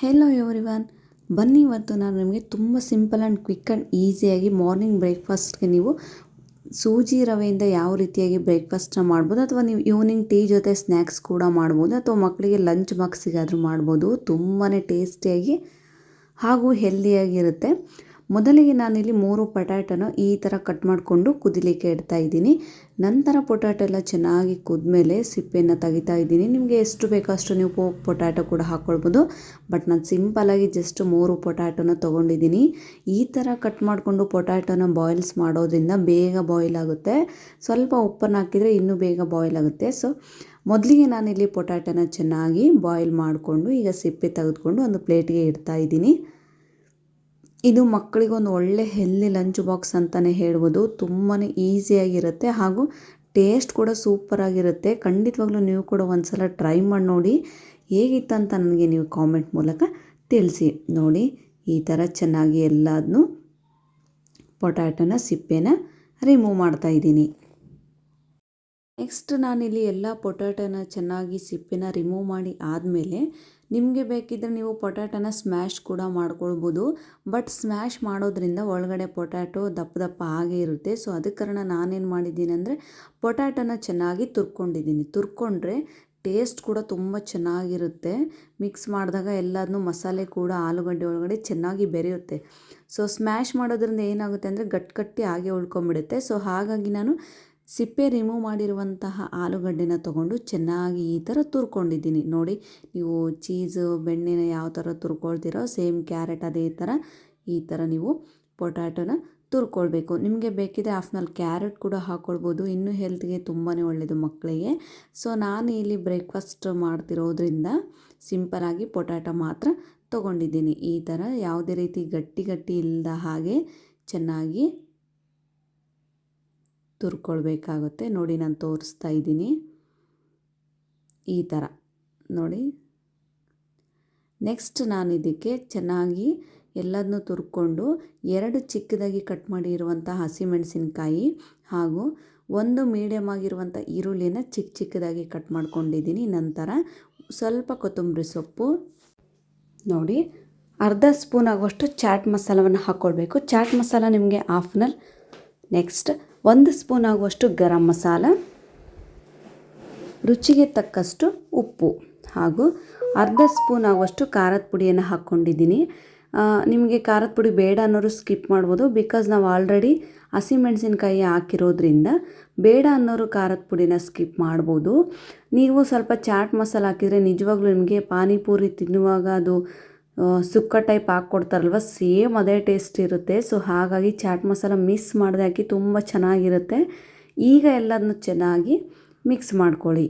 Hello everyone, ಬನ್ನಿ ಇವತ್ತು ನಾನು ನಿಮಗೆ ತುಂಬ ಸಿಂಪಲ್ ಆ್ಯಂಡ್ ಕ್ವಿಕ್ ಆ್ಯಂಡ್ ಈಸಿಯಾಗಿ ಮಾರ್ನಿಂಗ್ ಬ್ರೇಕ್ಫಾಸ್ಟ್ಗೆ ನೀವು ಸೂಜಿ ರವೆಯಿಂದ ಯಾವ ರೀತಿಯಾಗಿ ಬ್ರೇಕ್ಫಾಸ್ಟ್ನ ಮಾಡ್ಬೋದು, ಅಥವಾ ನೀವು ಈವ್ನಿಂಗ್ ಟೀ ಜೊತೆ ಸ್ನ್ಯಾಕ್ಸ್ ಕೂಡ ಮಾಡ್ಬೋದು, ಅಥವಾ ಮಕ್ಕಳಿಗೆ ಲಂಚ್ ಬಾಕ್ಸಿಗಾದರೂ ಮಾಡ್ಬೋದು. ತುಂಬಾ ಟೇಸ್ಟಿಯಾಗಿ ಹಾಗೂ ಹೆಲ್ದಿಯಾಗಿರುತ್ತೆ. ಮೊದಲಿಗೆ ನಾನಿಲ್ಲಿ 3 ಪೊಟ್ಯಾಟೊನ ಈ ಥರ ಕಟ್ ಮಾಡಿಕೊಂಡು ಕುದಿಲಿಕ್ಕೆ ಇಡ್ತಾ ಇದ್ದೀನಿ. ನಂತರ ಪೊಟ್ಯಾಟೊ ಎಲ್ಲ ಚೆನ್ನಾಗಿ ಕುದ್ಮೇಲೆ ಸಿಪ್ಪೆಯನ್ನು ತೆಗಿತಾ ಇದ್ದೀನಿ. ನಿಮಗೆ ಎಷ್ಟು ಬೇಕೋ ಅಷ್ಟು ನೀವು ಪೊಟ್ಯಾಟೊ ಕೂಡ ಹಾಕ್ಕೊಳ್ಬೋದು. ಬಟ್ ನಾನು ಸಿಂಪಲಾಗಿ ಜಸ್ಟ್ 3 ಪೊಟ್ಯಾಟೊನ ತೊಗೊಂಡಿದ್ದೀನಿ. ಈ ಥರ ಕಟ್ ಮಾಡಿಕೊಂಡು ಪೊಟ್ಯಾಟೊನ ಬಾಯ್ಲ್ಸ್ ಮಾಡೋದ್ರಿಂದ ಬೇಗ ಬಾಯ್ಲ್ ಆಗುತ್ತೆ. ಸ್ವಲ್ಪ ಉಪ್ಪನ್ನು ಹಾಕಿದರೆ ಇನ್ನೂ ಬೇಗ ಬಾಯ್ಲ್ ಆಗುತ್ತೆ. ಸೊ ಮೊದಲಿಗೆ ನಾನಿಲ್ಲಿ ಪೊಟ್ಯಾಟೊನ ಚೆನ್ನಾಗಿ ಬಾಯ್ಲ್ ಮಾಡಿಕೊಂಡು ಈಗ ಸಿಪ್ಪೆ ತೆಗೆದುಕೊಂಡು ಒಂದು ಪ್ಲೇಟ್ಗೆ ಇಡ್ತಾ ಇದ್ದೀನಿ. ಇದು ಮಕ್ಕಳಿಗೊಂದು ಒಳ್ಳೆ ಹೆಲ್ದಿ ಲಂಚ್ ಬಾಕ್ಸ್ ಅಂತಲೇ ಹೇಳ್ಬೋದು. ತುಂಬಾ ಈಸಿಯಾಗಿರುತ್ತೆ ಹಾಗೂ ಟೇಸ್ಟ್ ಕೂಡ ಸೂಪರಾಗಿರುತ್ತೆ. ಖಂಡಿತವಾಗ್ಲೂ ನೀವು ಕೂಡ ಒಂದು ಸಲ ಟ್ರೈ ಮಾಡಿ ನೋಡಿ. ಹೇಗಿತ್ತಂತ ನನಗೆ ನೀವು ಕಾಮೆಂಟ್ ಮೂಲಕ ತಿಳಿಸಿ. ನೋಡಿ, ಈ ಥರ ಚೆನ್ನಾಗಿ ಎಲ್ಲದನ್ನೂ ಪೊಟ್ಯಾಟೊನ ಸಿಪ್ಪೆನ ರಿಮೂವ್ ಮಾಡ್ತಾಯಿದ್ದೀನಿ. ನೆಕ್ಸ್ಟ್ ನಾನಿಲ್ಲಿ ಎಲ್ಲ ಪೊಟ್ಯಾಟೊನ ಚೆನ್ನಾಗಿ ಸಿಪ್ಪೆನ ರಿಮೂವ್ ಮಾಡಿ ಆದಮೇಲೆ ನಿಮಗೆ ಬೇಕಿದ್ದರೆ ನೀವು ಪೊಟ್ಯಾಟೊನ ಸ್ಮ್ಯಾಶ್ ಕೂಡ ಮಾಡ್ಕೊಳ್ಬೋದು. ಬಟ್ ಸ್ಮ್ಯಾಶ್ ಮಾಡೋದ್ರಿಂದ ಒಳಗಡೆ ಪೊಟ್ಯಾಟೊ ದಪ್ಪ ದಪ್ಪ ಹಾಗೆ ಇರುತ್ತೆ. ಸೊ ಅದಕ್ಕೆ ಕಾರಣ ನಾನೇನು ಮಾಡಿದ್ದೀನಿ ಅಂದರೆ ಪೊಟ್ಯಾಟೊನ ಚೆನ್ನಾಗಿ ತುರ್ಕೊಂಡಿದ್ದೀನಿ. ತುರ್ಕೊಂಡ್ರೆ ಟೇಸ್ಟ್ ಕೂಡ ತುಂಬ ಚೆನ್ನಾಗಿರುತ್ತೆ. ಮಿಕ್ಸ್ ಮಾಡಿದಾಗ ಎಲ್ಲದನ್ನೂ ಮಸಾಲೆ ಕೂಡ ಆಲೂಗಡ್ಡೆ ಒಳಗಡೆ ಚೆನ್ನಾಗಿ ಬೆರೆಯುತ್ತೆ. ಸೊ ಸ್ಮ್ಯಾಶ್ ಮಾಡೋದ್ರಿಂದ ಏನಾಗುತ್ತೆ ಅಂದರೆ ಗಟ್ಟಿ ಹಾಗೆ ಉಳ್ಕೊಂಬಿಡುತ್ತೆ. ಸೊ ಹಾಗಾಗಿ ನಾನು ಸಿಪ್ಪೆ ರಿಮೂವ್ ಮಾಡಿರುವಂತಹ ಆಲೂಗಡ್ಡೆನ ತೊಗೊಂಡು ಚೆನ್ನಾಗಿ ಈ ಥರ ತುರ್ಕೊಂಡಿದ್ದೀನಿ. ನೋಡಿ, ನೀವು ಚೀಸು ಬೆಣ್ಣೆನ ಯಾವ ಥರ ತುರ್ಕೊಳ್ತೀರೋ ಸೇಮ್ ಕ್ಯಾರೆಟ್ ಅದೇ ಥರ ಈ ಥರ ನೀವು ಪೊಟ್ಯಾಟೊನ ತುರ್ಕೊಳ್ಬೇಕು. ನಿಮಗೆ ಬೇಕಿದ್ರೆ ಹಾಫ್ನಲ್ಲಿ ಕ್ಯಾರೆಟ್ ಕೂಡ ಹಾಕ್ಕೊಳ್ಬೋದು. ಇನ್ನೂ ಹೆಲ್ತ್ಗೆ ತುಂಬಾ ಒಳ್ಳೆಯದು ಮಕ್ಕಳಿಗೆ. ಸೊ ನಾನು ಇಲ್ಲಿ ಬ್ರೇಕ್ಫಾಸ್ಟ್ ಮಾಡ್ತಿರೋದ್ರಿಂದ ಸಿಂಪಲಾಗಿ ಪೊಟ್ಯಾಟೊ ಮಾತ್ರ ತೊಗೊಂಡಿದ್ದೀನಿ. ಈ ಥರ ಯಾವುದೇ ರೀತಿ ಗಟ್ಟಿ ಇಲ್ಲದ ಹಾಗೆ ಚೆನ್ನಾಗಿ ತುರ್ಕೊಳ್ಬೇಕಾಗುತ್ತೆ. ನೋಡಿ, ನಾನು ತೋರಿಸ್ತಾ ಇದ್ದೀನಿ ಈ ಥರ. ನೋಡಿ, ನೆಕ್ಸ್ಟ್ ನಾನು ಇದಕ್ಕೆ ಚೆನ್ನಾಗಿ ಎಲ್ಲದನ್ನೂ ತುರ್ಕೊಂಡು 2 ಚಿಕ್ಕದಾಗಿ ಕಟ್ ಮಾಡಿರುವಂಥ ಹಸಿಮೆಣಸಿನ್ಕಾಯಿ ಹಾಗೂ 1 ಮೀಡಿಯಮ್ ಆಗಿರುವಂಥ ಈರುಳ್ಳಿನ ಚಿಕ್ಕದಾಗಿ ಕಟ್ ಮಾಡ್ಕೊಂಡಿದ್ದೀನಿ. ನಂತರ ಸ್ವಲ್ಪ ಕೊತ್ತಂಬರಿ ಸೊಪ್ಪು, ನೋಡಿ ಅರ್ಧ ಸ್ಪೂನ್ ಆಗುವಷ್ಟು ಚಾಟ್ ಮಸಾಲವನ್ನು ಹಾಕ್ಕೊಳ್ಬೇಕು. ಚಾಟ್ ಮಸಾಲ ನಿಮಗೆ ಹಾಫ್ನಲ್ಲಿ. ನೆಕ್ಸ್ಟ್ 1 ಸ್ಪೂನ್ ಆಗುವಷ್ಟು ಗರಂ ಮಸಾಲ, ರುಚಿಗೆ ತಕ್ಕಷ್ಟು ಉಪ್ಪು ಹಾಗೂ ಅರ್ಧ ಸ್ಪೂನ್ ಆಗುವಷ್ಟು ಖಾರದ ಪುಡಿಯನ್ನು ಹಾಕ್ಕೊಂಡಿದ್ದೀನಿ. ನಿಮಗೆ ಖಾರದ ಪುಡಿ ಬೇಡ ಅನ್ನೋರು ಸ್ಕಿಪ್ ಮಾಡ್ಬೋದು. ಬಿಕಾಸ್ ನಾವು ಆಲ್ರೆಡಿ ಹಸಿಮೆಣಸಿನ್ಕಾಯಿ ಹಾಕಿರೋದ್ರಿಂದ ಬೇಡ ಅನ್ನೋರು ಖಾರದ ಪುಡಿನ ಸ್ಕಿಪ್ ಮಾಡ್ಬೋದು. ನೀವು ಸ್ವಲ್ಪ ಚಾಟ್ ಮಸಾಲ ಹಾಕಿದರೆ ನಿಜವಾಗ್ಲೂ ನಿಮಗೆ ಪಾನಿಪೂರಿ ತಿನ್ನುವಾಗ ಅದು ಸುಕ್ಕ ಟೈಪ್ ಹಾಕ್ಕೊಡ್ತಾರಲ್ವ, ಸೇಮ್ ಅದೇ ಟೇಸ್ಟ್ ಇರುತ್ತೆ. ಸೊ ಹಾಗಾಗಿ ಚಾಟ್ ಮಸಾಲ ಮಿಸ್ ಮಾಡದೆ ಹಾಕಿ, ತುಂಬ ಚೆನ್ನಾಗಿರುತ್ತೆ. ಈಗ ಎಲ್ಲದನ್ನು ಚೆನ್ನಾಗಿ ಮಿಕ್ಸ್ ಮಾಡ್ಕೊಳ್ಳಿ.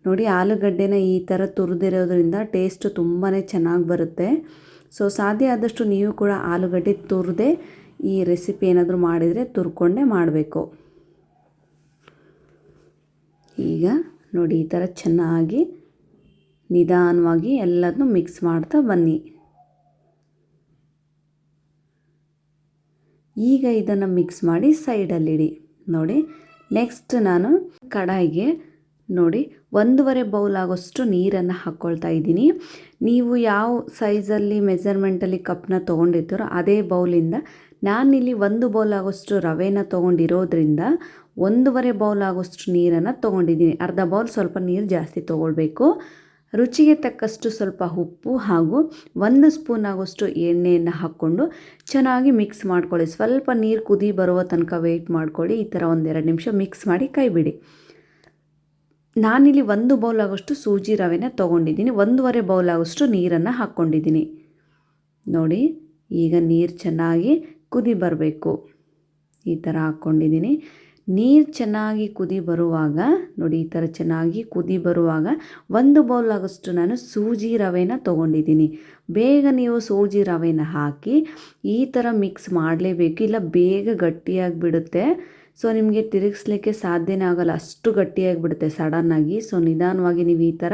ನೋಡಿ, ಆಲೂಗಡ್ಡೆನ ಈ ಥರ ತುರಿದಿರೋದ್ರಿಂದ ಟೇಸ್ಟು ತುಂಬಾ ಚೆನ್ನಾಗಿ ಬರುತ್ತೆ. ಸೊ ಸಾಧ್ಯ ಆದಷ್ಟು ನೀವು ಕೂಡ ಆಲೂಗಡ್ಡೆ ತುರಿದೇ ಈ ರೆಸಿಪಿ ಏನಾದರೂ ಮಾಡಿದರೆ ತುರ್ಕೊಂಡೇ ಮಾಡಬೇಕು. ಈಗ ನೋಡಿ, ಈ ಥರ ಚೆನ್ನಾಗಿ ನಿಧಾನವಾಗಿ ಎಲ್ಲದನ್ನೂ ಮಿಕ್ಸ್ ಮಾಡ್ತಾ ಬನ್ನಿ. ಈಗ ಇದನ್ನು ಮಿಕ್ಸ್ ಮಾಡಿ ಸೈಡಲ್ಲಿಡಿ. ನೋಡಿ, ನೆಕ್ಸ್ಟ್ ನಾನು ಕಡಾಯಿಗೆ ನೋಡಿ 1.5 ಬೌಲ್ ಆಗೋಷ್ಟು ನೀರನ್ನು ಹಾಕ್ಕೊಳ್ತಾ ಇದ್ದೀನಿ. ನೀವು ಯಾವ ಸೈಜಲ್ಲಿ ಮೆಜರ್ಮೆಂಟಲ್ಲಿ ಕಪ್ನ ತೊಗೊಂಡಿರ್ತೀರೋ ಅದೇ ಬೌಲಿಂದ ನಾನಿಲ್ಲಿ 1 ಬೌಲ್ ಆಗೋಷ್ಟು ರವೆನ ತೊಗೊಂಡಿರೋದ್ರಿಂದ 1.5 ಬೌಲ್ ಆಗೋಷ್ಟು ನೀರನ್ನು ತೊಗೊಂಡಿದ್ದೀನಿ. ಅರ್ಧ ಬೌಲ್ ಸ್ವಲ್ಪ ನೀರು ಜಾಸ್ತಿ ತೊಗೊಳ್ಬೇಕು. ರುಚಿಗೆ ತಕ್ಕಷ್ಟು ಸ್ವಲ್ಪ ಉಪ್ಪು ಹಾಗೂ 1 ಸ್ಪೂನ್ ಆಗೋಷ್ಟು ಎಣ್ಣೆಯನ್ನು ಹಾಕ್ಕೊಂಡು ಚೆನ್ನಾಗಿ ಮಿಕ್ಸ್ ಮಾಡ್ಕೊಳ್ಳಿ. ಸ್ವಲ್ಪ ನೀರು ಕುದಿ ಬರುವ ತನಕ ವೆಯ್ಟ್ ಮಾಡ್ಕೊಳ್ಳಿ. ಈ ಥರ 1-2 ನಿಮಿಷ ಮಿಕ್ಸ್ ಮಾಡಿ ಕೈ ಬಿಡಿ. ನಾನಿಲ್ಲಿ 1 ಬೌಲ್ ಆಗೋಷ್ಟು ಸೂಜಿ ರವೆನ ತೊಗೊಂಡಿದ್ದೀನಿ. 1.5 ಬೌಲ್ ಆಗೋಷ್ಟು ನೀರನ್ನು ಹಾಕ್ಕೊಂಡಿದ್ದೀನಿ. ನೋಡಿ, ಈಗ ನೀರು ಚೆನ್ನಾಗಿ ಕುದಿ ಬರಬೇಕು. ಈ ಥರ ಹಾಕ್ಕೊಂಡಿದ್ದೀನಿ. ನೀರು ಚೆನ್ನಾಗಿ ಕುದಿ ಬರುವಾಗ ನೋಡಿ, ಈ ಥರ ಚೆನ್ನಾಗಿ ಕುದಿ ಬರುವಾಗ 1 ಬೌಲ್ ಆಗೋಷ್ಟು ನಾನು ಸೂಜಿ ರವೆನ ತೊಗೊಂಡಿದ್ದೀನಿ. ಬೇಗ ನೀವು ಸೂಜಿ ರವೆನ ಹಾಕಿ ಈ ಥರ ಮಿಕ್ಸ್ ಮಾಡಲೇಬೇಕು, ಇಲ್ಲ ಬೇಗ ಗಟ್ಟಿಯಾಗಿಬಿಡುತ್ತೆ. ಸೊ ನಿಮಗೆ ತಿರುಗಿಸ್ಲಿಕ್ಕೆ ಸಾಧ್ಯನೇ ಆಗಲ್ಲ, ಅಷ್ಟು ಗಟ್ಟಿಯಾಗಿಬಿಡುತ್ತೆ ಸಡನ್ನಾಗಿ. ಸೊ ನಿಧಾನವಾಗಿ ನೀವು ಈ ಥರ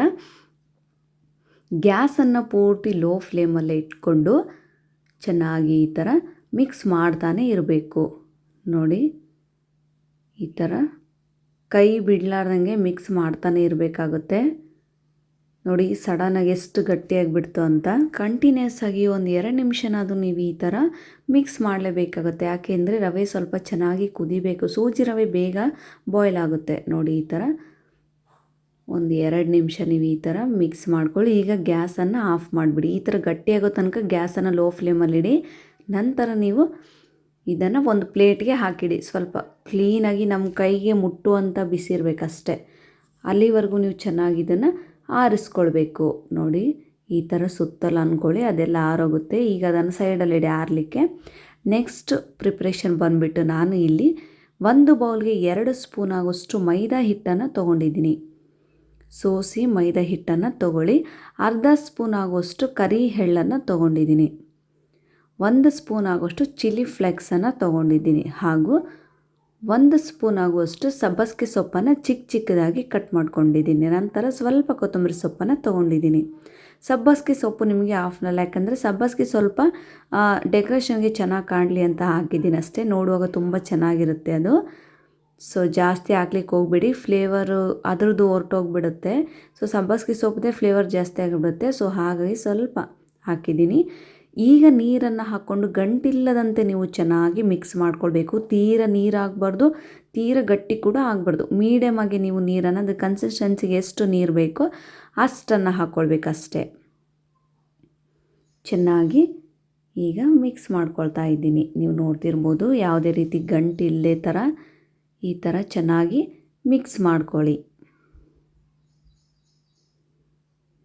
ಗ್ಯಾಸನ್ನು ಪೂರ್ತಿ ಲೋ ಫ್ಲೇಮಲ್ಲೇ ಇಟ್ಕೊಂಡು ಚೆನ್ನಾಗಿ ಈ ಥರ ಮಿಕ್ಸ್ ಮಾಡ್ತಾನೆ ಇರಬೇಕು. ನೋಡಿ, ಈ ಥರ ಕೈ ಬಿಡಲಾರ್ದಂಗೆ ಮಿಕ್ಸ್ ಮಾಡ್ತಾನೆ ಇರಬೇಕಾಗುತ್ತೆ. ನೋಡಿ ಸಡನ್ನಾಗಿ ಎಷ್ಟು ಗಟ್ಟಿಯಾಗಿ ಬಿಡ್ತು ಅಂತ. ಕಂಟಿನ್ಯೂಸ್ ಆಗಿ ಒಂದು 2 ನಿಮಿಷನಾದರೂ ನೀವು ಈ ಥರ ಮಿಕ್ಸ್ ಮಾಡಲೇಬೇಕಾಗುತ್ತೆ. ಯಾಕೆಂದರೆ ರವೆ ಸ್ವಲ್ಪ ಚೆನ್ನಾಗಿ ಕುದಿಬೇಕು. ಸೂಜಿ ರವೆ ಬೇಗ ಬಾಯ್ಲ್ ಆಗುತ್ತೆ. ನೋಡಿ ಈ ಥರ ಒಂದು 2 ನಿಮಿಷ ನೀವು ಈ ಥರ ಮಿಕ್ಸ್ ಮಾಡ್ಕೊಳ್ಳಿ. ಈಗ ಗ್ಯಾಸನ್ನು ಆಫ್ ಮಾಡಿಬಿಡಿ. ಈ ಥರ ಗಟ್ಟಿಯಾಗೋ ತನಕ ಗ್ಯಾಸನ್ನು ಲೋ ಫ್ಲೇಮಲ್ಲಿಡಿ. ನಂತರ ನೀವು ಇದನ್ನು ಒಂದು ಪ್ಲೇಟ್ಗೆ ಹಾಕಿಡಿ. ಸ್ವಲ್ಪ ಕ್ಲೀನಾಗಿ ನಮ್ಮ ಕೈಗೆ ಮುಟ್ಟುವಂಥ ಬಿಸಿ ಇರಬೇಕಷ್ಟೆ. ಅಲ್ಲಿವರೆಗೂ ನೀವು ಚೆನ್ನಾಗಿ ಇದನ್ನು ಆರಿಸ್ಕೊಳ್ಬೇಕು. ನೋಡಿ ಈ ಥರ ಸುತ್ತಲು ಅಂದ್ಕೊಳ್ಳಿ, ಅದೆಲ್ಲ ಆರೋಗುತ್ತೆ. ಈಗ ಅದನ್ನು ಸೈಡಲ್ಲಿಡಿ ಆರಲಿಕ್ಕೆ. ನೆಕ್ಸ್ಟ್ ಪ್ರಿಪ್ರೇಷನ್ ಬಂದುಬಿಟ್ಟು ನಾನು ಇಲ್ಲಿ 1 ಬೌಲ್ಗೆ 2 ಸ್ಪೂನ್ ಆಗೋಷ್ಟು ಮೈದಾ ಹಿಟ್ಟನ್ನು ತೊಗೊಂಡಿದ್ದೀನಿ. ಸೋಸಿ ಮೈದಾ ಹಿಟ್ಟನ್ನು ತೊಗೊಳ್ಳಿ. ಅರ್ಧ ಸ್ಪೂನ್ ಆಗೋಷ್ಟು ಕರಿ ಎಳ್ಳನ್ನು ತೊಗೊಂಡಿದ್ದೀನಿ. 1 ಸ್ಪೂನ್ ಆಗೋಷ್ಟು ಚಿಲ್ಲಿ ಫ್ಲೇಕ್ಸನ್ನು ತೊಗೊಂಡಿದ್ದೀನಿ. ಹಾಗೂ 1 ಸ್ಪೂನ್ ಆಗುವಷ್ಟು ಸಬ್ಬಸಿಗೆ ಸೊಪ್ಪನ್ನು ಚಿಕ್ಕದಾಗಿ ಕಟ್ ಮಾಡ್ಕೊಂಡಿದ್ದೀನಿ. ನಂತರ ಸ್ವಲ್ಪ ಕೊತ್ತಂಬರಿ ಸೊಪ್ಪನ್ನು ತೊಗೊಂಡಿದ್ದೀನಿ. ಸಬ್ಬಸಿಗೆ ಸೊಪ್ಪು ನಿಮಗೆ ಆಫ್ನಲ್ಲಿ, ಯಾಕಂದರೆ ಸಬ್ಬಸಿಗೆ ಸ್ವಲ್ಪ ಡೆಕೋರೇಷನ್ಗೆ ಚೆನ್ನಾಗಿ ಕಾಣಲಿ ಅಂತ ಹಾಕಿದ್ದೀನಿ ಅಷ್ಟೇ. ನೋಡುವಾಗ ತುಂಬ ಚೆನ್ನಾಗಿರುತ್ತೆ ಅದು. ಸೊ ಜಾಸ್ತಿ ಹಾಕ್ಲಿಕ್ಕೆ ಹೋಗ್ಬೇಡಿ, ಫ್ಲೇವರು ಅದ್ರದ್ದು ಹೊರಟೋಗ್ಬಿಡುತ್ತೆ. ಸೊ ಸಬ್ಬಸಿಗೆ ಸೊಪ್ಪದೇ ಫ್ಲೇವರ್ ಜಾಸ್ತಿ ಆಗಿಬಿಡುತ್ತೆ. ಸೊ ಹಾಗಾಗಿ ಸ್ವಲ್ಪ ಹಾಕಿದ್ದೀನಿ. ಈಗ ನೀರನ್ನು ಹಾಕ್ಕೊಂಡು ಗಂಟಿಲ್ಲದಂತೆ ನೀವು ಚೆನ್ನಾಗಿ ಮಿಕ್ಸ್ ಮಾಡ್ಕೊಳ್ಬೇಕು. ತೀರ ನೀರಾಗಬಾರ್ದು, ತೀರ ಗಟ್ಟಿ ಕೂಡ ಆಗಬಾರ್ದು. ಮೀಡಿಯಮಾಗಿ ನೀವು ನೀರನ್ನು, ಅದು ಕನ್ಸಿಸ್ಟೆನ್ಸಿಗೆ ಎಷ್ಟು ನೀರು ಬೇಕೋ ಅಷ್ಟನ್ನು ಹಾಕ್ಕೊಳ್ಬೇಕಷ್ಟೆ. ಚೆನ್ನಾಗಿ ಈಗ ಮಿಕ್ಸ್ ಮಾಡ್ಕೊಳ್ತಾ ಇದ್ದೀನಿ. ನೀವು ನೋಡ್ತಿರ್ಬೋದು, ಯಾವುದೇ ರೀತಿ ಗಂಟು ಇಲ್ಲದೆ ಥರ ಈ ಥರ ಚೆನ್ನಾಗಿ ಮಿಕ್ಸ್ ಮಾಡ್ಕೊಳ್ಳಿ.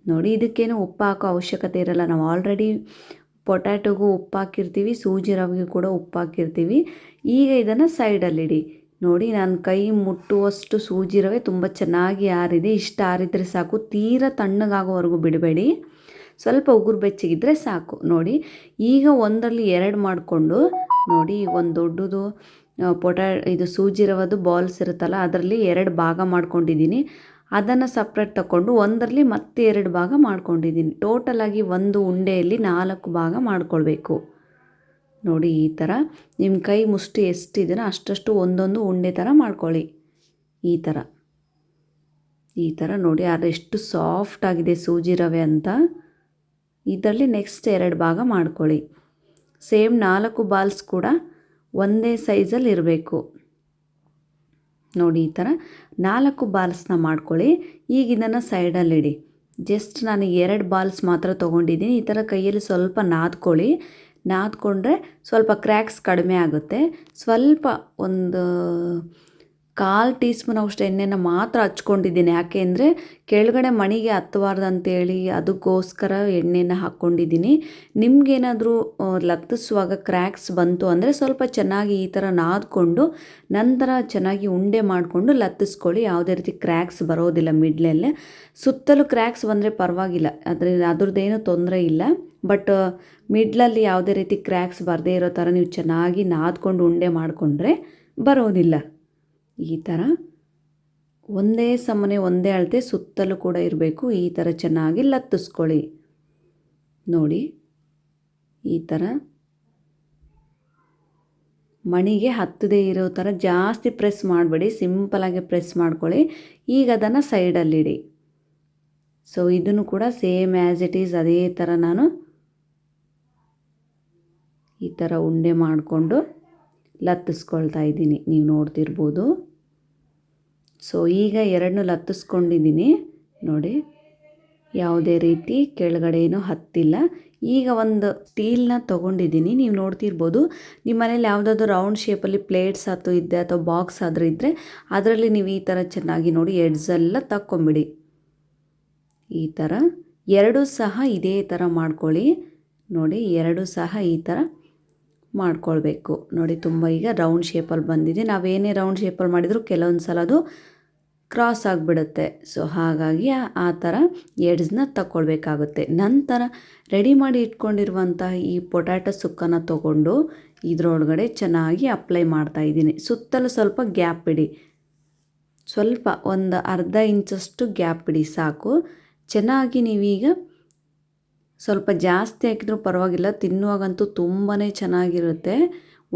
ನೋಡಿ ಇದಕ್ಕೇನು ಉಪ್ಪು ಹಾಕೋ ಅವಶ್ಯಕತೆ ಇರಲ್ಲ. ನಾವು ಆಲ್ರೆಡಿ ಪೊಟ್ಯಾಟೊಗೂ ಉಪ್ಪು ಹಾಕಿರ್ತೀವಿ, ಸೂಜಿ ರವೆಗೂ ಕೂಡ ಉಪ್ಪು ಹಾಕಿರ್ತೀವಿ. ಈಗ ಇದನ್ನು ಸೈಡಲ್ಲಿಡಿ. ನೋಡಿ ನಾನು ಕೈ ಮುಟ್ಟುವಷ್ಟು ಸೂಜಿ ರವೆ ತುಂಬ ಚೆನ್ನಾಗಿ ಆರಿದೆ. ಇಷ್ಟು ಆರಿದರೆ ಸಾಕು, ತೀರ ತಣ್ಣಗಾಗೋವರೆಗೂ ಬಿಡಬೇಡಿ. ಸ್ವಲ್ಪ ಉಗುರು ಬೆಚ್ಚಗಿದ್ರೆ ಸಾಕು. ನೋಡಿ ಈಗ ಒಂದರಲ್ಲಿ 2 ಮಾಡಿಕೊಂಡು, ನೋಡಿ ಒಂದು ದೊಡ್ಡದು ಇದು ಸೂಜಿ ರವೆದು ಬಾಲ್ಸ್ ಇರುತ್ತಲ್ಲ, ಅದರಲ್ಲಿ 2 ಭಾಗ ಮಾಡ್ಕೊಂಡಿದ್ದೀನಿ. ಅದನ್ನು ಸಪ್ರೇಟ್ ತಗೊಂಡು ಒಂದರಲ್ಲಿ ಮತ್ತೆ 2 ಭಾಗ ಮಾಡ್ಕೊಂಡಿದ್ದೀನಿ. ಟೋಟಲಾಗಿ ಒಂದು ಉಂಡೆಯಲ್ಲಿ 4 ಭಾಗ ಮಾಡ್ಕೊಳ್ಬೇಕು. ನೋಡಿ ಈ ಥರ ನಿಮ್ಮ ಕೈ ಮುಷ್ಟಿ ಎಷ್ಟಿದೆಯೋ ಅಷ್ಟಷ್ಟು ಒಂದೊಂದು ಉಂಡೆ ಥರ ಮಾಡ್ಕೊಳ್ಳಿ. ಈ ಥರ ನೋಡಿ ಅದೆಷ್ಟು ಸಾಫ್ಟ್ ಆಗಿದೆ ಸೂಜಿ ರವೆ ಅಂತ. ಇದರಲ್ಲಿ ನೆಕ್ಸ್ಟ್ 2 ಭಾಗ ಮಾಡ್ಕೊಳ್ಳಿ. ಸೇಮ್ 4 ಬಾಲ್ಸ್ ಕೂಡ ಒಂದೇ ಸೈಜಲ್ಲಿ ಇರಬೇಕು. ನೋಡಿ ಈ ಥರ 4 ಬಾಲ್ಸ್ನ ಮಾಡ್ಕೊಳ್ಳಿ. ಈಗ ಇದನ್ನು ಸೈಡಲ್ಲಿಡಿ. ಜಸ್ಟ್ ನಾನು 2 ಬಾಲ್ಸ್ ಮಾತ್ರ ತೊಗೊಂಡಿದ್ದೀನಿ. ಈ ಥರ ಕೈಯಲ್ಲಿ ಸ್ವಲ್ಪ ನಾದ್ಕೊಂಡ್ರೆ ಸ್ವಲ್ಪ ಕ್ರ್ಯಾಕ್ಸ್ ಕಡಿಮೆ ಆಗುತ್ತೆ. ಸ್ವಲ್ಪ ಒಂದು 1/4 ಟೀ ಸ್ಪೂನ್ ಅಷ್ಟು ಎಣ್ಣೆನ ಮಾತ್ರ ಹಚ್ಕೊಂಡಿದ್ದೀನಿ. ಯಾಕೆ ಅಂದರೆ ಕೆಳಗಡೆ ಮಣಿಗೆ ಹತ್ತಬಾರ್ದು ಅಂತೇಳಿ ಅದಕ್ಕೋಸ್ಕರ ಎಣ್ಣೆನ ಹಾಕ್ಕೊಂಡಿದ್ದೀನಿ. ನಿಮಗೇನಾದರೂ ಲತ್ತಿಸುವಾಗ ಕ್ರ್ಯಾಕ್ಸ್ ಬಂತು ಅಂದರೆ ಸ್ವಲ್ಪ ಚೆನ್ನಾಗಿ ಈ ಥರ ನಾದ್ಕೊಂಡು ನಂತರ ಚೆನ್ನಾಗಿ ಉಂಡೆ ಮಾಡಿಕೊಂಡು ಲತ್ತಿಸ್ಕೊಳ್ಳಿ. ಯಾವುದೇ ರೀತಿ ಕ್ರ್ಯಾಕ್ಸ್ ಬರೋದಿಲ್ಲ. ಮಿಡ್ಲಲ್ಲೇ ಸುತ್ತಲೂ ಕ್ರ್ಯಾಕ್ಸ್ ಬಂದರೆ ಪರವಾಗಿಲ್ಲ, ಅದ್ರದ್ದೇನೂ ತೊಂದರೆ ಇಲ್ಲ. ಬಟ್ ಮಿಡ್ಲಲ್ಲಿ ಯಾವುದೇ ರೀತಿ ಕ್ರ್ಯಾಕ್ಸ್ ಬರದೇ ಇರೋ ಥರ ನೀವು ಚೆನ್ನಾಗಿ ನಾದ್ಕೊಂಡು ಉಂಡೆ ಮಾಡಿಕೊಂಡ್ರೆ ಬರೋದಿಲ್ಲ. ಈ ಥರ ಒಂದೇ ಸಮನೆ ಒಂದೇ ಅಳತೆ ಸುತ್ತಲೂ ಕೂಡ ಇರಬೇಕು. ಈ ಥರ ಚೆನ್ನಾಗಿ ಲತ್ತಿಸ್ಕೊಳ್ಳಿ. ನೋಡಿ ಈ ಥರ ಮಣಿಗೆ ಹತ್ತದೇ ಇರೋ ಥರ ಜಾಸ್ತಿ ಪ್ರೆಸ್ ಮಾಡಬೇಡಿ, ಸಿಂಪಲಾಗಿ ಪ್ರೆಸ್ ಮಾಡ್ಕೊಳ್ಳಿ. ಈಗ ಅದನ್ನು ಸೈಡಲ್ಲಿಡಿ. ಸೊ ಇದನ್ನು ಕೂಡ ಸೇಮ್ ಆ್ಯಸ್ ಇಟ್ ಈಸ್ ಅದೇ ಥರ ನಾನು ಈ ಥರ ಉಂಡೆ ಮಾಡಿಕೊಂಡು ಲತ್ತಿಸ್ಕೊಳ್ತಾ ಇದ್ದೀನಿ. ನೀವು ನೋಡ್ತಿರ್ಬೋದು. ಸೊ ಈಗ 2 ಲತ್ತಿಸ್ಕೊಂಡಿದ್ದೀನಿ. ನೋಡಿ ಯಾವುದೇ ರೀತಿ ಕೆಳಗಡೆ ಏನೂ ಹತ್ತಿಲ್ಲ. ಈಗ ಒಂದು ಸ್ಟೀಲ್ನ ತೊಗೊಂಡಿದ್ದೀನಿ. ನೀವು ನೋಡ್ತಿರ್ಬೋದು, ನಿಮ್ಮ ಮನೇಲಿ ಯಾವುದಾದ್ರೂ ರೌಂಡ್ ಶೇಪಲ್ಲಿ ಪ್ಲೇಟ್ಸ್ ಇದ್ದೆ ಅಥವಾ ಬಾಕ್ಸ್ ಆದರೂ ಇದ್ದರೆ ಅದರಲ್ಲಿ ನೀವು ಈ ಥರ ಚೆನ್ನಾಗಿ ನೋಡಿ ಎಡ್ಜೆಲ್ಲ ತಕ್ಕೊಂಬಿಡಿ. ಈ ಥರ 2 ಸಹ ಇದೇ ಥರ ಮಾಡ್ಕೊಳ್ಳಿ. ನೋಡಿ 2 ಸಹ ಈ ಥರ ಮಾಡ್ಕೊಳ್ಬೇಕು. ನೋಡಿ ತುಂಬ ಈಗ ರೌಂಡ್ ಶೇಪಲ್ಲಿ ಬಂದಿದೆ. ನಾವೇನೇ ರೌಂಡ್ ಶೇಪಲ್ಲಿ ಮಾಡಿದರೂ ಕೆಲವೊಂದು ಸಲ ಅದು ಕ್ರಾಸ್ ಆಗಿಬಿಡುತ್ತೆ. ಸೊ ಹಾಗಾಗಿ ಆ ಥರ ಎಡ್ಜ್ನ ತಗೊಳ್ಬೇಕಾಗುತ್ತೆ. ನಂತರ ರೆಡಿ ಮಾಡಿ ಇಟ್ಕೊಂಡಿರುವಂತಹ ಈ ಪೊಟ್ಯಾಟೊ ಸುಕ್ಕನ್ನು ತೊಗೊಂಡು ಇದರೊಳಗಡೆ ಚೆನ್ನಾಗಿ ಅಪ್ಲೈ ಮಾಡ್ತಾಯಿದ್ದೀನಿ. ಸುತ್ತಲೂ ಸ್ವಲ್ಪ ಗ್ಯಾಪ್ ಬಿಡಿ, ಸ್ವಲ್ಪ ಒಂದು ಅರ್ಧ ಇಂಚಷ್ಟು ಗ್ಯಾಪ್ ಬಿಡಿ ಸಾಕು. ಚೆನ್ನಾಗಿ ನೀವೀಗ ಸ್ವಲ್ಪ ಜಾಸ್ತಿ ಹಾಕಿದ್ರೂ ಪರವಾಗಿಲ್ಲ, ತಿನ್ನುವಾಗಂತೂ ತುಂಬಾ ಚೆನ್ನಾಗಿರುತ್ತೆ.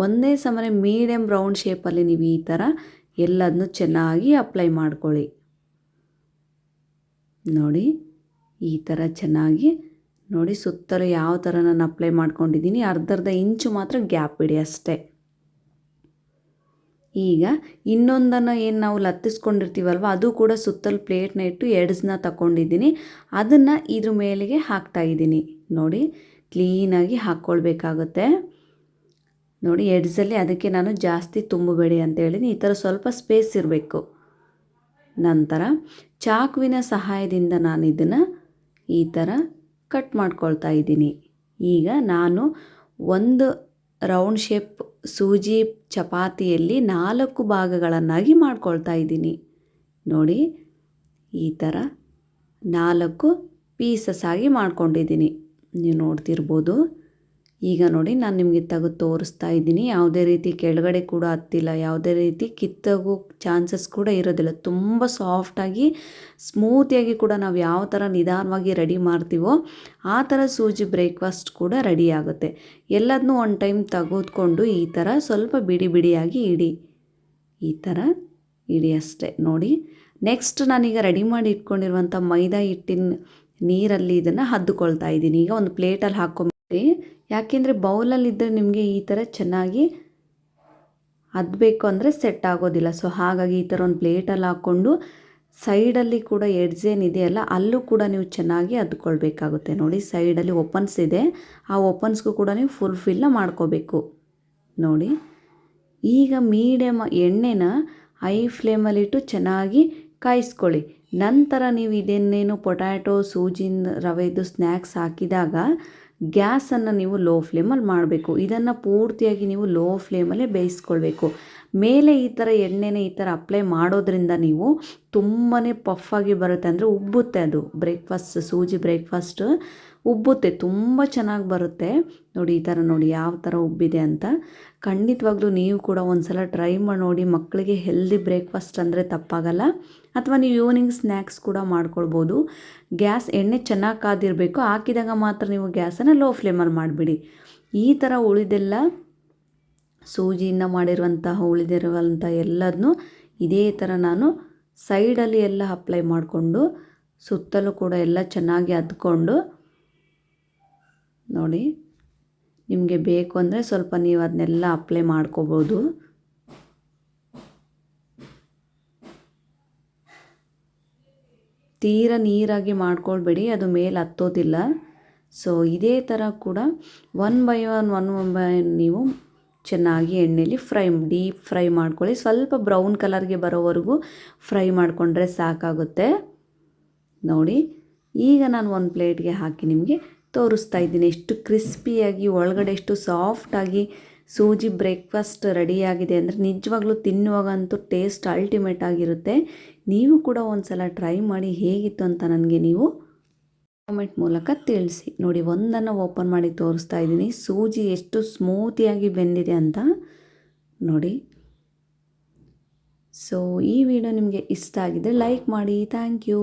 ಒಂದೇ ಸಮನೆ ಮೀಡಿಯಮ್ ರೌಂಡ್ ಶೇಪಲ್ಲಿ ನೀವು ಈ ಥರ ಎಲ್ಲದನ್ನು ಚೆನ್ನಾಗಿ ಅಪ್ಲೈ ಮಾಡ್ಕೊಳ್ಳಿ. ನೋಡಿ ಈ ಥರ ಚೆನ್ನಾಗಿ ನೋಡಿ ಸುತ್ತಲೂ ಯಾವ ಥರ ನಾನು ಅಪ್ಲೈ ಮಾಡ್ಕೊಂಡಿದ್ದೀನಿ, ಅರ್ಧ ಇಂಚು ಮಾತ್ರ ಗ್ಯಾಪ್ ಬಿಡಿ ಅಷ್ಟೇ. ಈಗ ಇನ್ನೊಂದನ್ನು ಏನು ನಾವು ಲತ್ತಿಸ್ಕೊಂಡಿರ್ತೀವಲ್ವ ಅದು ಕೂಡ ಸುತ್ತಲೂ ಪ್ಲೇಟ್ನ ಇಟ್ಟು ಎಡ್ಸ್ನ ತಗೊಂಡಿದ್ದೀನಿ, ಅದನ್ನು ಇದ್ರ ಮೇಲೆಗೆ ಹಾಕ್ತಾಯಿದ್ದೀನಿ. ನೋಡಿ ಕ್ಲೀನಾಗಿ ಹಾಕ್ಕೊಳ್ಬೇಕಾಗುತ್ತೆ. ನೋಡಿ ಎಡ್ಸಲ್ಲಿ ಅದಕ್ಕೆ ನಾನು ಜಾಸ್ತಿ ತುಂಬಬೇಡಿ ಅಂತ ಹೇಳಿದ್ದೀನಿ, ಈ ಥರ ಸ್ವಲ್ಪ ಸ್ಪೇಸ್ ಇರಬೇಕು. ನಂತರ ಚಾಕುವಿನ ಸಹಾಯದಿಂದ ನಾನು ಇದನ್ನು ಈ ಥರ ಕಟ್ ಮಾಡ್ಕೊಳ್ತಾ ಇದ್ದೀನಿ. ಈಗ ನಾನು ಒಂದು ರೌಂಡ್ ಶೇಪ್ ಸೂಜಿ ಚಪಾತಿಯಲ್ಲಿ 4 ಭಾಗಗಳನ್ನಾಗಿ ಮಾಡ್ಕೊಳ್ತಾ ಇದ್ದೀನಿ. ನೋಡಿ ಈ ಥರ 4 ಪೀಸಸ್ ಆಗಿ ಮಾಡ್ಕೊಂಡಿದ್ದೀನಿ, ನೀವು ನೋಡ್ತಿರ್ಬೋದು. ಈಗ ನೋಡಿ ನಾನು ನಿಮಗೆ ತೆಗೆದು ತೋರಿಸ್ತಾ ಇದ್ದೀನಿ. ಯಾವುದೇ ರೀತಿ ಕೆಳಗಡೆ ಕೂಡ ಹತ್ತಿಲ್ಲ, ಯಾವುದೇ ರೀತಿ ಕಿತ್ತೋಗೋ ಚಾನ್ಸಸ್ ಕೂಡ ಇರೋದಿಲ್ಲ. ತುಂಬ ಸಾಫ್ಟಾಗಿ ಸ್ಮೂತಿಯಾಗಿ ಕೂಡ ನಾವು ಯಾವ ಥರ ನಿಧಾನವಾಗಿ ರೆಡಿ ಮಾಡ್ತೀವೋ ಆ ಥರ ಸೂಜಿ ಬ್ರೇಕ್ಫಾಸ್ಟ್ ಕೂಡ ರೆಡಿ ಆಗುತ್ತೆ. ಎಲ್ಲದನ್ನೂ ಒಂದು ಟೈಮ್ ತೆಗೆದುಕೊಂಡು ಈ ಥರ ಸ್ವಲ್ಪ ಬಿಡಿ ಬಿಡಿಯಾಗಿ ಇಡಿ, ಈ ಥರ ಇಡಿ ಅಷ್ಟೇ. ನೋಡಿ ನೆಕ್ಸ್ಟ್ ನಾನೀಗ ರೆಡಿ ಮಾಡಿ ಇಟ್ಕೊಂಡಿರುವಂಥ ಮೈದಾ ಹಿಟ್ಟಿನ ನೀರಲ್ಲಿ ಇದನ್ನು ಹದ್ದುಕೊಳ್ತಾ ಇದ್ದೀನಿ. ಈಗ ಒಂದು ಪ್ಲೇಟಲ್ಲಿ ಹಾಕ್ಕೊಂಬಿಡಿ, ಯಾಕೆಂದರೆ ಬೌಲಲ್ಲಿದ್ದರೆ ನಿಮಗೆ ಈ ಥರ ಚೆನ್ನಾಗಿ ಅದ್ಬೇಕು ಅಂದರೆ ಸೆಟ್ ಆಗೋದಿಲ್ಲ. ಸೊ ಹಾಗಾಗಿ ಈ ಥರ ಒಂದು ಪ್ಲೇಟಲ್ಲಿ ಹಾಕ್ಕೊಂಡು ಸೈಡಲ್ಲಿ ಕೂಡ ಎಡ್ಜ್ ಏನಿದೆಯಲ್ಲ ಅಲ್ಲೂ ಕೂಡ ನೀವು ಚೆನ್ನಾಗಿ ಅದ್ಕೊಳ್ಬೇಕಾಗುತ್ತೆ. ನೋಡಿ ಸೈಡಲ್ಲಿ ಓಪನ್ಸ್ ಇದೆ, ಆ ಓಪನ್ಸ್ಗೂ ಕೂಡ ನೀವು ಫುಲ್ಫಿಲ್ನ ಮಾಡ್ಕೋಬೇಕು. ನೋಡಿ ಈಗ ಮೀಡಿಯಮ್ ಎಣ್ಣೆನ ಹೈ ಫ್ಲೇಮಲ್ಲಿಟ್ಟು ಚೆನ್ನಾಗಿ ಕಾಯಿಸ್ಕೊಳ್ಳಿ. ನಂತರ ನೀವು ಇದನ್ನೇನು ಪೊಟ್ಯಾಟೊ ಸೂಜಿನ ರವೆದು ಸ್ನ್ಯಾಕ್ಸ್ ಹಾಕಿದಾಗ ಗ್ಯಾಸನ್ನು ನೀವು ಲೋ ಫ್ಲೇಮಲ್ಲಿ ಮಾಡಬೇಕು. ಇದನ್ನು ಪೂರ್ತಿಯಾಗಿ ನೀವು ಲೋ ಫ್ಲೇಮಲ್ಲೇ ಬೇಯಿಸ್ಕೊಳ್ಬೇಕು. ಮೇಲೆ ಈ ಥರ ಎಣ್ಣೆನ ಈ ಥರ ಅಪ್ಲೈ ಮಾಡೋದ್ರಿಂದ ನೀವು ತುಂಬಾ ಪಫಾಗಿ ಬರುತ್ತೆ, ಅಂದರೆ ಉಬ್ಬುತ್ತೆ. ಅದು ಸೂಜಿ ಬ್ರೇಕ್ಫಾಸ್ಟ್ ಉಬ್ಬುತ್ತೆ, ತುಂಬ ಚೆನ್ನಾಗಿ ಬರುತ್ತೆ. ನೋಡಿ ಈ ಥರ ನೋಡಿ ಯಾವ ಥರ ಉಬ್ಬಿದೆ ಅಂತ. ಖಂಡಿತವಾಗ್ಲೂ ನೀವು ಕೂಡ ಒಂದು ಸಲ ಟ್ರೈ ಮಾಡಿ ನೋಡಿ. ಮಕ್ಕಳಿಗೆ ಹೆಲ್ದಿ ಬ್ರೇಕ್ಫಾಸ್ಟ್ ಅಂದರೆ ತಪ್ಪಾಗಲ್ಲ. ಅಥವಾ ನೀವು ಈವ್ನಿಂಗ್ ಸ್ನ್ಯಾಕ್ಸ್ ಕೂಡ ಮಾಡ್ಕೊಳ್ಬೋದು. ಎಣ್ಣೆ ಚೆನ್ನಾಗಿ ಕಾದಿರಬೇಕು, ಹಾಕಿದಾಗ ಮಾತ್ರ ನೀವು ಗ್ಯಾಸನ್ನು ಲೋ ಫ್ಲೇಮಲ್ಲಿ ಮಾಡಿಬಿಡಿ. ಈ ಥರ ಉಳಿದೆಲ್ಲ ಸೂಜಿಯಿಂದ ಉಳಿದಿರುವಂಥ ಎಲ್ಲದನ್ನೂ ಇದೇ ಥರ ನಾನು ಸೈಡಲ್ಲಿ ಎಲ್ಲ ಅಪ್ಲೈ ಮಾಡಿಕೊಂಡು ಸುತ್ತಲೂ ಕೂಡ ಎಲ್ಲ ಚೆನ್ನಾಗಿ ಅದ್ಕೊಂಡು, ನೋಡಿ ನಿಮಗೆ ಬೇಕು ಅಂದರೆ ಸ್ವಲ್ಪ ನೀವು ಅದನ್ನೆಲ್ಲ ಅಪ್ಲೈ ಮಾಡ್ಕೋಬೋದು. ತೀರ ನೀರಾಗಿ ಮಾಡ್ಕೊಳ್ಬೇಡಿ, ಅದು ಮೇಲೆ ಹತ್ತೋದಿಲ್ಲ. ಸೊ ಇದೇ ಥರ ಕೂಡ ಒನ್ ಬೈ ಒನ್ ನೀವು ಚೆನ್ನಾಗಿ ಎಣ್ಣೆಯಲ್ಲಿ ಡೀಪ್ ಫ್ರೈ ಮಾಡ್ಕೊಳ್ಳಿ. ಸ್ವಲ್ಪ ಬ್ರೌನ್ ಕಲರ್ಗೆ ಬರೋವರೆಗೂ ಫ್ರೈ ಮಾಡಿಕೊಂಡ್ರೆ ಸಾಕಾಗುತ್ತೆ. ನೋಡಿ ಈಗ ನಾನು ಒಂದು ಪ್ಲೇಟ್ಗೆ ಹಾಕಿ ನಿಮಗೆ ತೋರಿಸ್ತಾ ಇದ್ದೀನಿ ಎಷ್ಟು ಕ್ರಿಸ್ಪಿಯಾಗಿ ಒಳಗಡೆ ಎಷ್ಟು ಸಾಫ್ಟಾಗಿ ಸೂಜಿ ಬ್ರೇಕ್ಫಾಸ್ಟ್ ರೆಡಿಯಾಗಿದೆ ಅಂದರೆ ನಿಜವಾಗ್ಲೂ ತಿನ್ನುವಾಗಂತೂ ಟೇಸ್ಟ್ ಅಲ್ಟಿಮೇಟ್ ಆಗಿರುತ್ತೆ. ನೀವು ಕೂಡ ಒಂದು ಸಲ ಟ್ರೈ ಮಾಡಿ ಹೇಗಿತ್ತು ಅಂತ ನನಗೆ ನೀವು ಕಾಮೆಂಟ್ ಮೂಲಕ ತಿಳಿಸಿ. ನೋಡಿ ಒಂದನ್ನು ಓಪನ್ ಮಾಡಿ ತೋರಿಸ್ತಾ ಇದ್ದೀನಿ, ಸೂಜಿ ಎಷ್ಟು ಸ್ಮೂತಿಯಾಗಿ ಬೆಂದಿದೆ ಅಂತ ನೋಡಿ. ಸೊ ಈ ವಿಡಿಯೋ ನಿಮಗೆ ಇಷ್ಟ ಆಗಿದ್ದರೆ ಲೈಕ್ ಮಾಡಿ. Thank you.